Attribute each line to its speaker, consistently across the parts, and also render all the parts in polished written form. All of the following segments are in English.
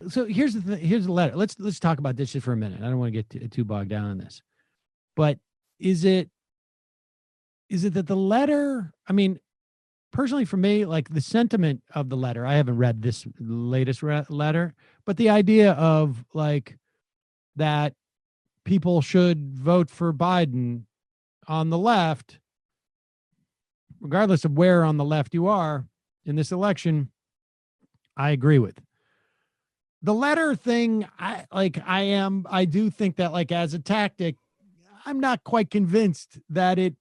Speaker 1: So here's the letter. Let's talk about this just for a minute. I don't want to get too bogged down on this, but is it that the letter? I mean, personally, for me, like the sentiment of the letter. I haven't read this latest letter, but the idea of like that people should vote for Biden on the left, regardless of where on the left you are in this election, I agree with. The letter thing, I do think that like as a tactic, I'm not quite convinced that it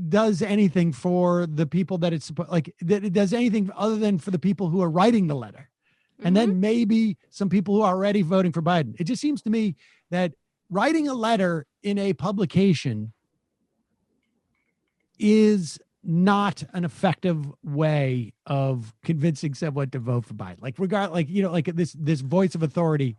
Speaker 1: does anything for the people that it's like that it does anything other than for the people who are writing the letter. And then maybe some people who are already voting for Biden. It just seems to me that writing a letter in a publication is not an effective way of convincing someone to vote for Biden. Like like this voice of authority.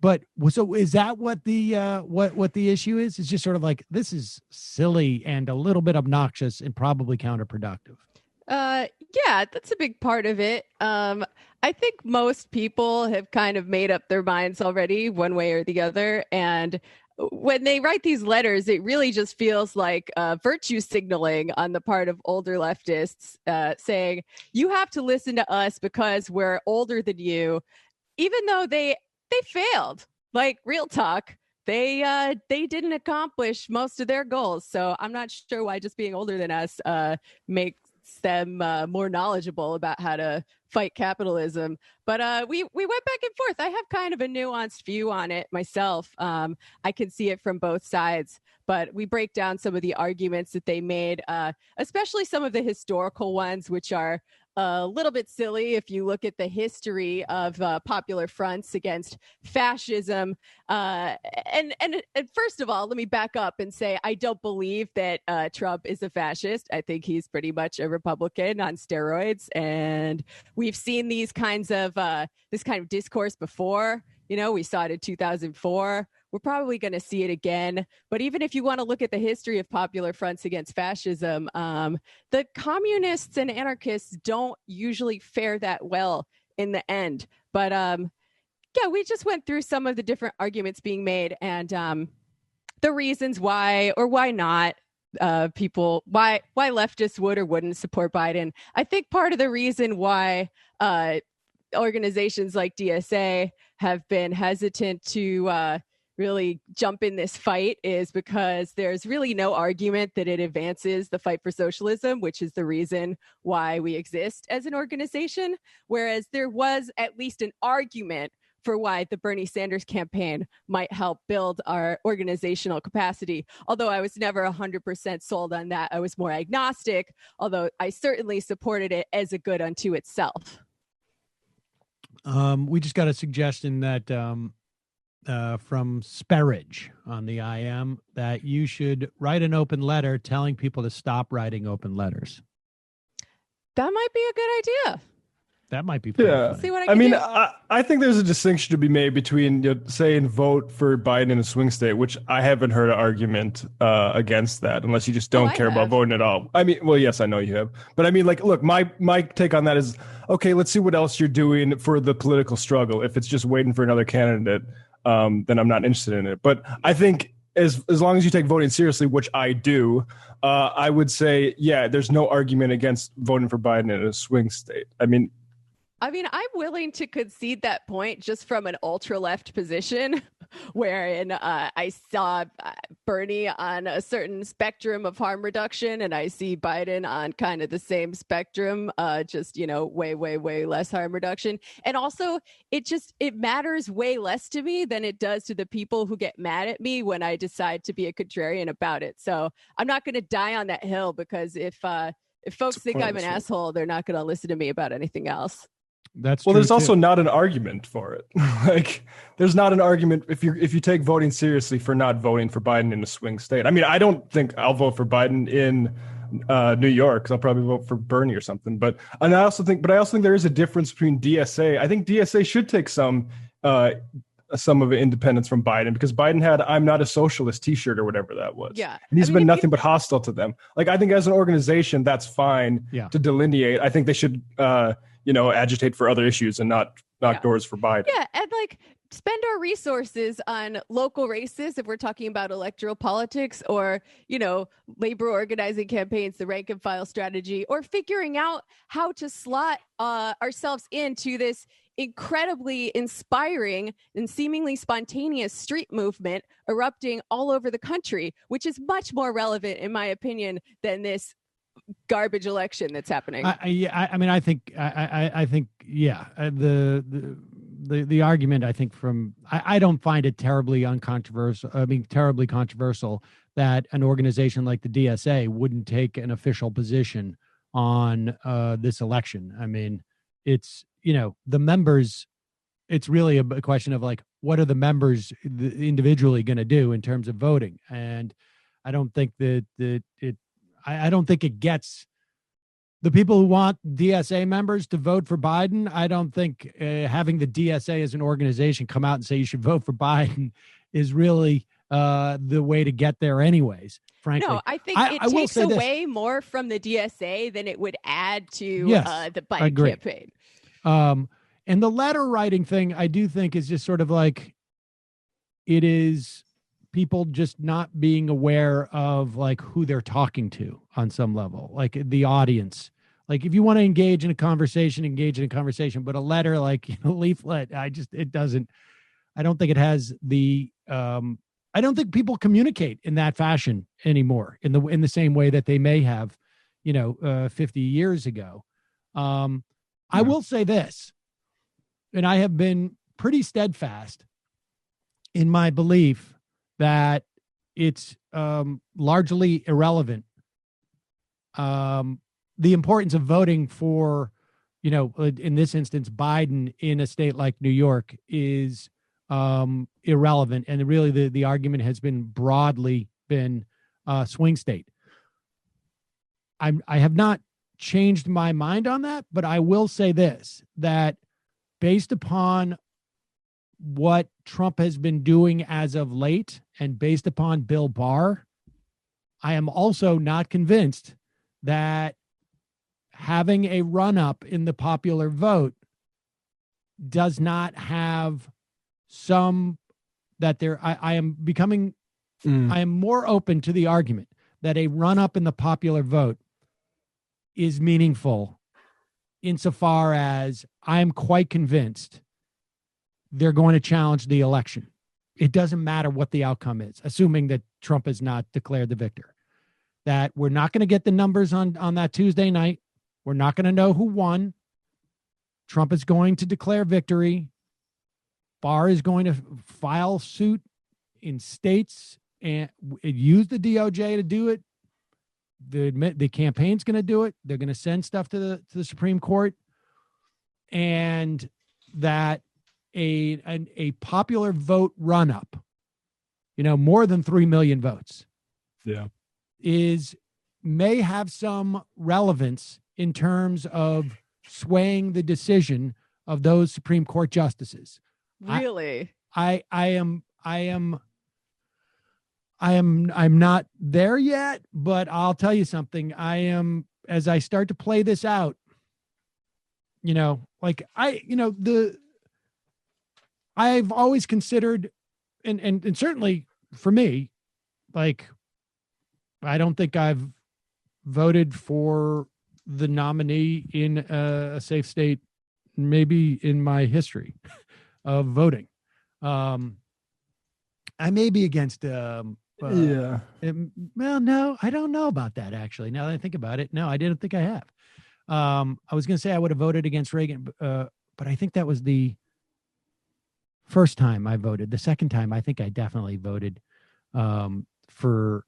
Speaker 1: But so is that what the what the issue is? It's just sort of like, this is silly and a little bit obnoxious and probably counterproductive.
Speaker 2: Yeah, that's a big part of it. I think most people have kind of made up their minds already one way or the other. And when they write these letters, it really just feels like virtue signaling on the part of older leftists, saying, you have to listen to us because we're older than you, even though they failed. Like, real talk, they didn't accomplish most of their goals. So I'm not sure why just being older than us makes them more knowledgeable about how to fight capitalism. But we went back and forth. I have kind of a nuanced view on it myself. I can see it from both sides, but we break down some of the arguments that they made, especially some of the historical ones, which are a little bit silly if you look at the history of popular fronts against fascism. And first of all, let me back up and say I don't believe that Trump is a fascist. I think he's pretty much a Republican on steroids, and we've seen these kinds of this kind of discourse before. You know, we saw it in 2004. We're probably going to see it again. But even if you want to look at the history of popular fronts against fascism, the communists and anarchists don't usually fare that well in the end. But yeah, we just went through some of the different arguments being made and the reasons why or why not why leftists would or wouldn't support Biden. I think part of the reason why organizations like DSA have been hesitant to really jump in this fight is because there's really no argument that it advances the fight for socialism, which is the reason why we exist as an organization. Whereas there was at least an argument for why the Bernie Sanders campaign might help build our organizational capacity. Although I was never 100% sold on that. I was more agnostic, although I certainly supported it as a good unto itself.
Speaker 1: We just got a suggestion that from Sperridge on the IM that you should write an open letter telling people to stop writing open letters.
Speaker 2: That might be a good idea.
Speaker 1: That might be funny.
Speaker 2: See what
Speaker 3: I mean,
Speaker 2: do.
Speaker 3: I think there's a distinction to be made between saying vote for Biden in a swing state, which I haven't heard an argument against that, unless you just don't care about voting at all. I mean, well, yes, I know you have. But I mean, like, look, my take on that is, okay, let's see what else you're doing for the political struggle. If it's just waiting for another candidate, then I'm not interested in it. But I think as long as you take voting seriously, which I do, I would say, yeah, there's no argument against voting for Biden in a swing state. I mean,
Speaker 2: I'm willing to concede that point just from an ultra left position, wherein I saw Bernie on a certain spectrum of harm reduction, and I see Biden on kind of the same spectrum, just, way, way, way less harm reduction. And also, it matters way less to me than it does to the people who get mad at me when I decide to be a contrarian about it. So I'm not going to die on that hill, because if folks think I'm an asshole, they're not going to listen to me about anything else.
Speaker 1: That's
Speaker 3: well,
Speaker 1: true
Speaker 3: there's
Speaker 1: too.
Speaker 3: also not an argument for it. Like, there's not an argument if you take voting seriously for not voting for Biden in a swing state. I mean, I don't think I'll vote for Biden in New York, because I'll probably vote for Bernie or something. But I also think there is a difference between DSA. I think DSA should take some some of independence from Biden, because Biden had "I'm not a socialist" T-shirt or whatever that was.
Speaker 2: Yeah,
Speaker 3: and he's been nothing but hostile to them. Like, I think as an organization, that's fine to delineate. I think they should, agitate for other issues and not knock doors for Biden.
Speaker 2: Yeah, and like spend our resources on local races if we're talking about electoral politics, or labor organizing campaigns, the rank and file strategy, or figuring out how to slot ourselves into this incredibly inspiring and seemingly spontaneous street movement erupting all over the country, which is much more relevant, in my opinion, than this garbage election that's happening.
Speaker 1: I think the argument, I think, I don't find it terribly terribly controversial that an organization like the DSA wouldn't take an official position on this election. I mean, it's, the members, it's really a question of like, what are the members individually going to do in terms of voting? And I don't think I don't think it gets the people who want DSA members to vote for Biden. I don't think having the DSA as an organization come out and say you should vote for Biden is really the way to get there anyways, frankly.
Speaker 2: No, I think it takes away more from the DSA than it would add to the Biden campaign.
Speaker 1: And the letter writing thing, I do think, is just sort of like, it is people just not being aware of like who they're talking to on some level, like the audience. Like, if you want to engage in a conversation, but a letter, like leaflet, I don't think it has the, I don't think people communicate in that fashion anymore in the same way that they may have, 50 years ago. I will say this, and I have been pretty steadfast in my belief that it's largely irrelevant. The importance of voting for, in this instance, Biden in a state like New York is irrelevant. And really the argument has been broadly been swing state. I have not changed my mind on that, but I will say this, that based upon what Trump has been doing as of late and based upon Bill Barr, I am also not convinced that having a run-up in the popular vote does not have I am more open to the argument that a run-up in the popular vote is meaningful insofar as I'm quite convinced they're going to challenge the election. It doesn't matter what the outcome is, assuming that Trump has not declared the victor. That we're not going to get the numbers on that Tuesday night. We're not going to know who won. Trump is going to declare victory. Barr is going to file suit in states and use the DOJ to do it. The campaign's going to do it. They're going to send stuff to the Supreme Court, and that a popular vote run up, more than 3 million votes, may have some relevance in terms of swaying the decision of those Supreme Court justices.
Speaker 2: Really?
Speaker 1: I'm not there yet, but I'll tell you something. As I start to play this out, I've always considered, and certainly for me, like, I don't think I've voted for the nominee in a safe state, maybe in my history of voting. I may be against, well, no, I don't know about that, actually. Now that I think about it, no, I didn't think I have. I was going to say I would have voted against Reagan, but I think that was the first time I voted. The second time, I think I definitely voted for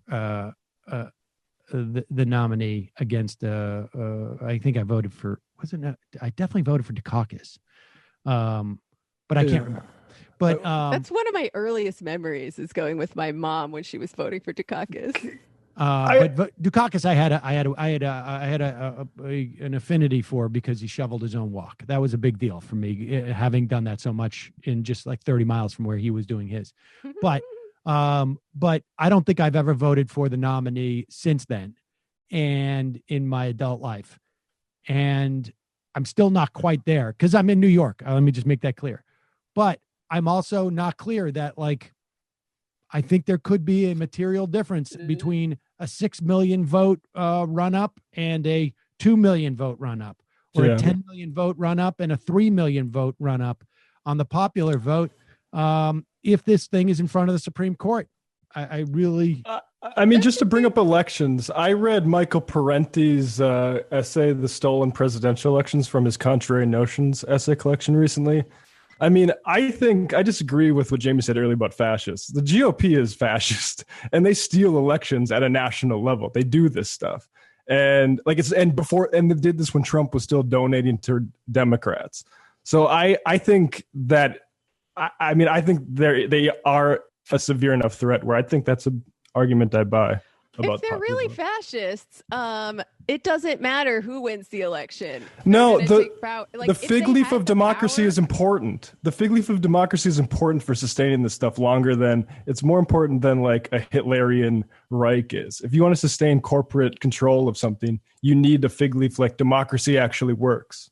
Speaker 1: the nominee against. I think I voted for. I definitely voted for Dukakis, but I can't remember. But
Speaker 2: that's one of my earliest memories, is going with my mom when she was voting for Dukakis.
Speaker 1: But Dukakis, I had an affinity for because he shoveled his own walk. That was a big deal for me, having done that so much in just like 30 miles from where he was doing his. But I don't think I've ever voted for the nominee since then, and in my adult life, and I'm still not quite there because I'm in New York. Let me just make that clear. But I'm also not clear that like. I think there could be a material difference between a 6 million vote run up and a 2 million vote run up, or a 10 million vote run up and a 3 million vote run up on the popular vote. If this thing is in front of the Supreme Court, I really.
Speaker 3: I mean, just to bring up elections, I read Michael Parenti's essay, The Stolen Presidential Elections, from his Contrary Notions essay collection recently. I mean, I disagree with what Jamie said earlier about fascists. The GOP is fascist, and they steal elections at a national level. They do this stuff, and they did this when Trump was still donating to Democrats. So I think that I think they are a severe enough threat where I think that's an argument I buy.
Speaker 2: If they're really fascists, it doesn't matter who wins the election.
Speaker 3: No, the fig leaf of democracy is important. The fig leaf of democracy is important for sustaining this stuff longer than it's more important than like a Hitlerian Reich is. If you want to sustain corporate control of something, you need a fig leaf like democracy actually works.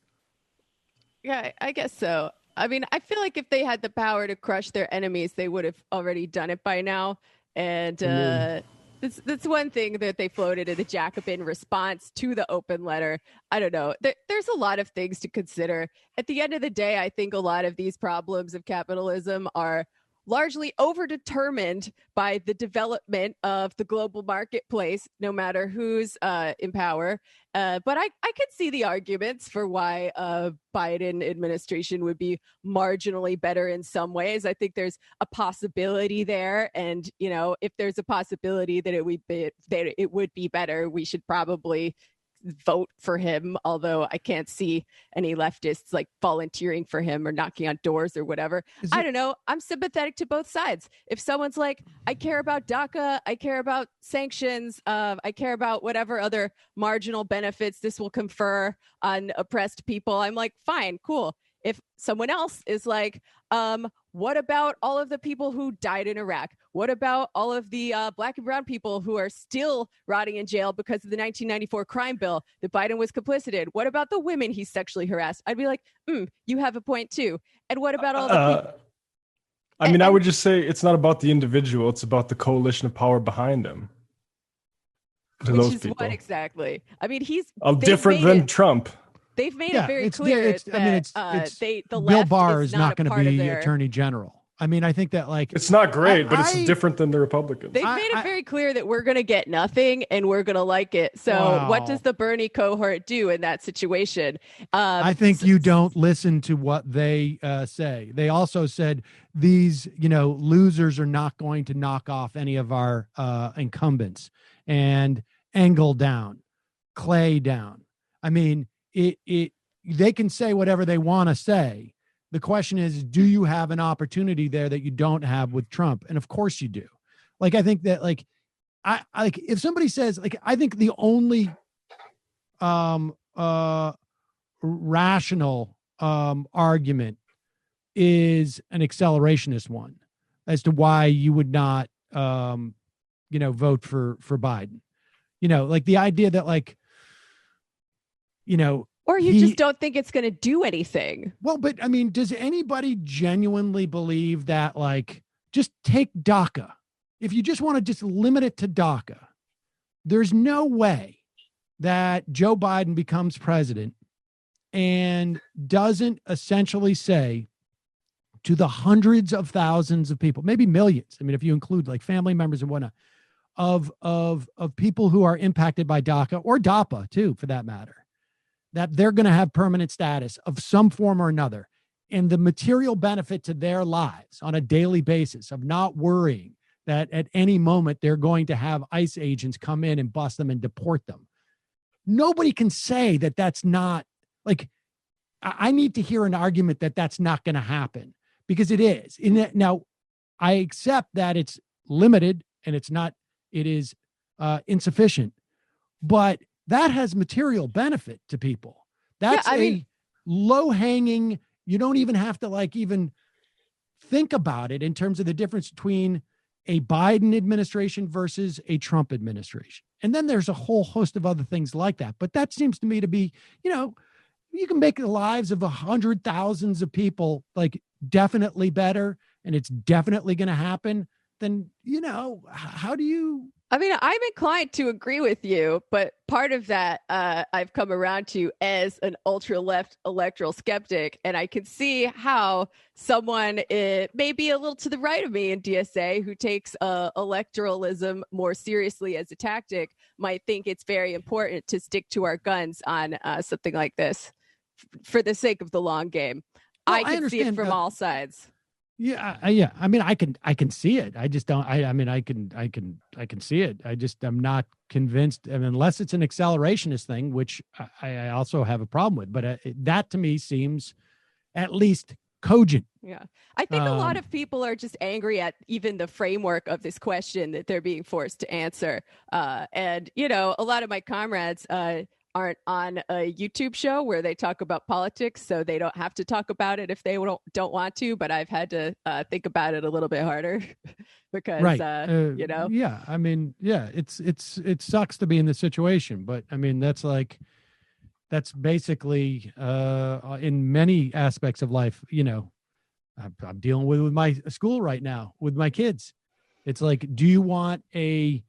Speaker 2: Yeah, I guess so. I mean, I feel like if they had the power to crush their enemies, they would have already done it by now. And that's one thing that they floated in the Jacobin response to the open letter. I don't know. There's a lot of things to consider. At the end of the day, I think a lot of these problems of capitalism are largely overdetermined by the development of the global marketplace, no matter who's in power. But I could see the arguments for why a Biden administration would be marginally better in some ways. I think there's a possibility there. And, you know, if there's a possibility that it would be better, we should probably vote for him, although I can't see any leftists like volunteering for him or knocking on doors or whatever. I don't know. I'm sympathetic to both sides. If someone's like, I care about DACA, I care about sanctions, I care about whatever other marginal benefits this will confer on oppressed people, I'm like, fine, cool. If someone else is like, what about all of the people who died in Iraq? What about all of the black and brown people who are still rotting in jail because of the 1994 crime bill that Biden was complicit in? What about the women he sexually harassed? I'd be like, you have a point too. And what about all the people?
Speaker 3: I mean, I would just say it's not about the individual. It's about the coalition of power behind him.
Speaker 2: Which is what exactly? I mean, he's
Speaker 3: different than Trump.
Speaker 2: They've made it very clear that the left
Speaker 1: Bill Barr
Speaker 2: is
Speaker 1: not going to be attorney general. I mean, I think that like
Speaker 3: it's not great, but it's different than the Republicans.
Speaker 2: They've made it very clear that we're going to get nothing and we're going to like it. So what does the Bernie cohort do in that situation?
Speaker 1: I think you don't listen to what they say. They also said these, losers are not going to knock off any of our incumbents, and Engel down, Clay down. I mean, they can say whatever they want to say. The question is, do you have an opportunity there that you don't have with Trump? And of course you do. Like, I think that if somebody says I think the only rational argument is an accelerationist one as to why you would not vote for Biden. Like the idea that
Speaker 2: or you just don't think it's going to do anything.
Speaker 1: Well, but I mean, does anybody genuinely believe that, just take DACA? If you just want to just limit it to DACA, there's no way that Joe Biden becomes president and doesn't essentially say to the hundreds of thousands of people, maybe millions. I mean, if you include family members and whatnot, of people who are impacted by DACA or DAPA too, for that matter, that they're going to have permanent status of some form or another, and the material benefit to their lives on a daily basis of not worrying that at any moment they're going to have ICE agents come in and bust them and deport them. Nobody can say that that's not I need to hear an argument that that's not going to happen, because it is. Now, I accept that it's limited and it is insufficient, but that has material benefit to people. That's low hanging. You don't even have to like even think about it in terms of the difference between a Biden administration versus a Trump administration. And then there's a whole host of other things like that. But that seems to me to be, you can make the lives of 100,000s of people like definitely better, and it's definitely going to happen. Then, how do you?
Speaker 2: I mean, I'm inclined to agree with you, but part of that I've come around to as an ultra left electoral skeptic, and I can see how someone maybe a little to the right of me in DSA who takes electoralism more seriously as a tactic might think it's very important to stick to our guns on something like this for the sake of the long game.
Speaker 1: Well,
Speaker 2: I can see it from all sides.
Speaker 1: Yeah. Yeah. I mean, I can see it. I just don't, I mean, I can see it. I'm not convinced. I mean, unless it's an accelerationist thing, which I also have a problem with, but that to me seems at least cogent.
Speaker 2: Yeah. I think a lot of people are just angry at even the framework of this question that they're being forced to answer. And, a lot of my comrades, aren't on a YouTube show where they talk about politics, so they don't have to talk about it if they don't want to. But I've had to think about it a little bit harder because,
Speaker 1: Yeah, I mean, yeah, it sucks to be in this situation, but I mean, that's basically in many aspects of life. I'm dealing with my school right now with my kids. It's like, do you want a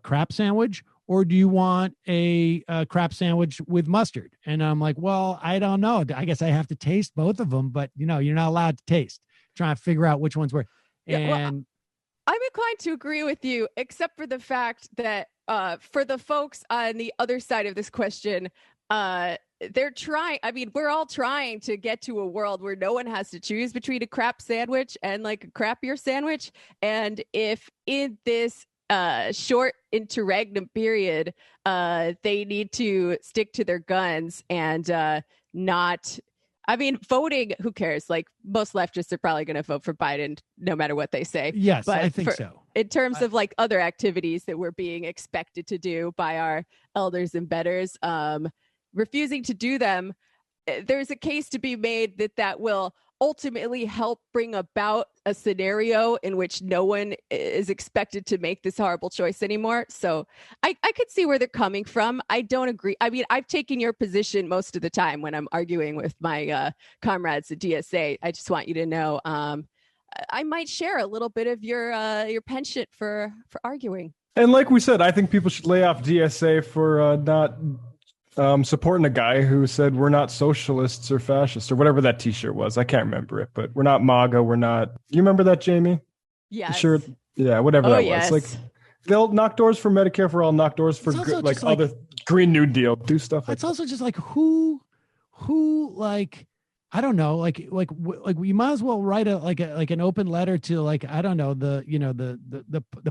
Speaker 1: crap sandwich? Or do you want a crap sandwich with mustard? And I'm like, well, I don't know. I guess I have to taste both of them, but you're not allowed to taste. Trying to figure out which one's where. And
Speaker 2: I'm inclined to agree with you, except for the fact that for the folks on the other side of this question, they're trying. I mean, we're all trying to get to a world where no one has to choose between a crap sandwich and like a crappier sandwich. And if in this short interregnum period, they need to stick to their guns and not. I mean, voting, who cares? Like, most leftists are probably going to vote for Biden no matter what they say.
Speaker 1: Yes, but I think so.
Speaker 2: In terms of like other activities that we're being expected to do by our elders and betters, refusing to do them, there's a case to be made that will ultimately help bring about a scenario in which no one is expected to make this horrible choice anymore. So I could see where they're coming from. I don't agree. I mean, I've taken your position most of the time when I'm arguing with my comrades at DSA. I just want you to know I might share a little bit of your penchant for arguing.
Speaker 3: And like we said, I think people should lay off DSA for not supporting a guy who said we're not socialists or fascists or whatever that T-shirt was. I can't remember it, but we're not MAGA. We're not. You remember that, Jamie?
Speaker 2: Yeah.
Speaker 3: Sure. Yeah. Whatever that
Speaker 2: yes.
Speaker 3: was. Like, they'll knock doors for Medicare for all, knock doors for like other Green New Deal, do stuff.
Speaker 1: It's also just like who like. I don't know, like we might as well write an open letter to like, I don't know, the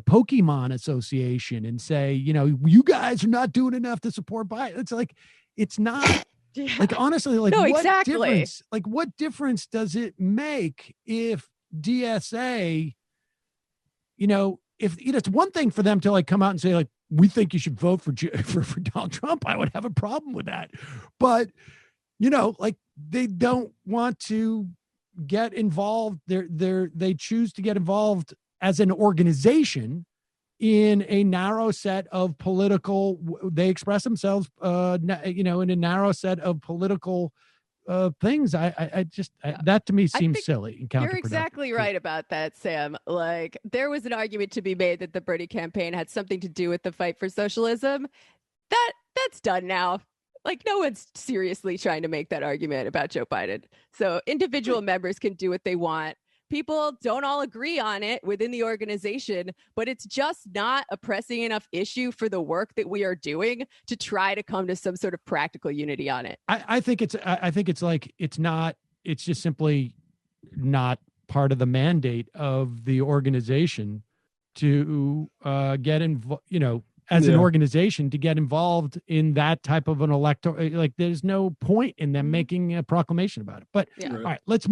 Speaker 1: Pokemon Association and say, you guys are not doing enough to support Biden. It's like, it's not like, honestly, like,
Speaker 2: no,
Speaker 1: what
Speaker 2: exactly.
Speaker 1: difference, like what difference does it make if DSA, if it's one thing for them to like come out and say like, we think you should vote for Donald Trump. I would have a problem with that. But, like, they don't want to get involved. They choose to get involved as an organization in a narrow set of political. They express themselves, in a narrow set of political things. That to me seems silly and counterproductive.
Speaker 2: You're exactly right about that, Sam. Like, there was an argument to be made that the Bernie campaign had something to do with the fight for socialism. That's done now. Like, no one's seriously trying to make that argument about Joe Biden. So individual members can do what they want. People don't all agree on it within the organization, but it's just not a pressing enough issue for the work that we are doing to try to come to some sort of practical unity on it.
Speaker 1: I think it's just simply not part of the mandate of the organization to get involved, as an organization to get involved in that type of an electoral, like there's no point in them making a proclamation about it. But all right, let's